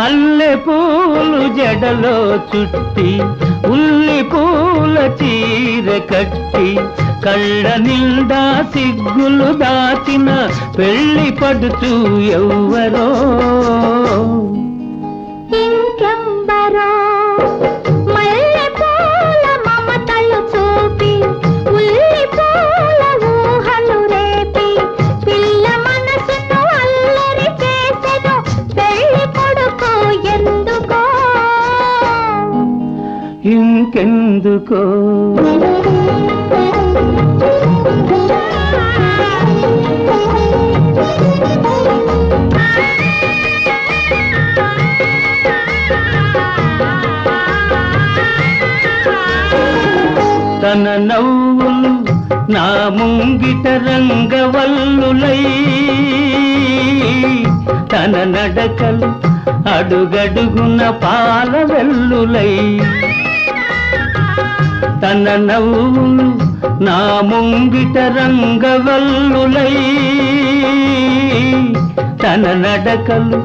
మల్లె పూలు జడలో చుట్టి ఉల్లి పూల చీర కట్టి కళ్ళ నిండా సిగ్గులు దాచిన పెళ్లి పడుచు ఎవ్వరో ఇంకెవ్వరో మల్లె పూల మమతలు చూపి ఉల్లి పూల ఊహలు రేపి పిల్ల మనసును అల్లరి చేసెను పెళ్లి కొడుకు ఎందుకో ఇంకెందుకో తన నవ్వులు నా ముంగిట రంగవల్లులై తన నడకలు అడుగడుగున పాల వెల్లులై తన నవ్వులు నా ముంగిట రంగవల్లులై తన నడకలు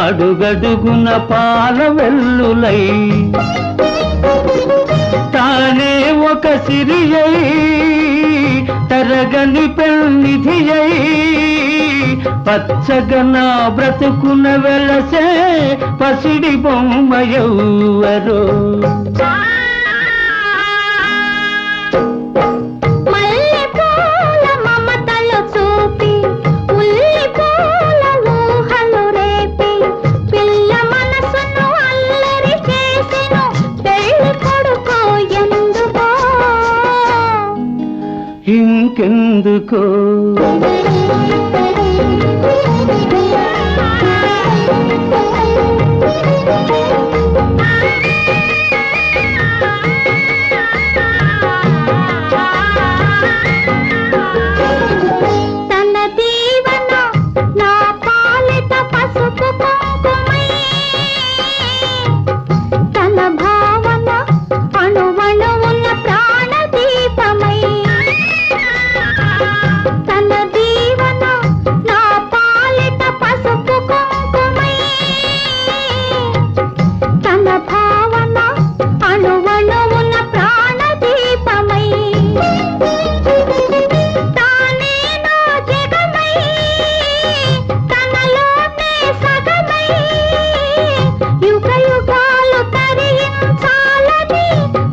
అడుగడుగున పాల వెల్లులై తానే ఒక సిరియై తరగని పెన్నిధియై పచ్చగా నా బ్రతుకున వెలసే పసిడి బొమ్మ ఎవ్వరో మల్లె పూల మమతలు చూపి ఉల్లి పూల ఊహలు రేపి పిల్ల మనసును అల్లరి చేసెను పెళ్లి కొడుకు ఎందుకో ఇంకెందుకో తన దీవెన నా పాలిట పసుపు కుంకుమై తన భావన అణువణువున ప్రాణదీపమై తన దీవెన నా పాలిట పసుపు కుంకుమై తన భావన అణువణువున ప్రాణదీపమై తానే నా జగమై తనలోనే సగమై యుగ యుగాలు తరించాలని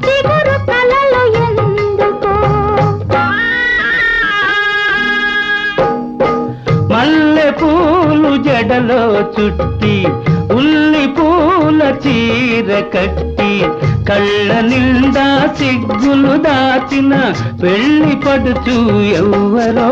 చిగురు కలలు ఎందుకో మల్లె పూలు జడలో చుట్టి ఉల్లి పూల చీర కట్టి కళ్ళ నిండా సిగ్గులు దాచిన పెళ్లి పడుచు ఎవ్వరో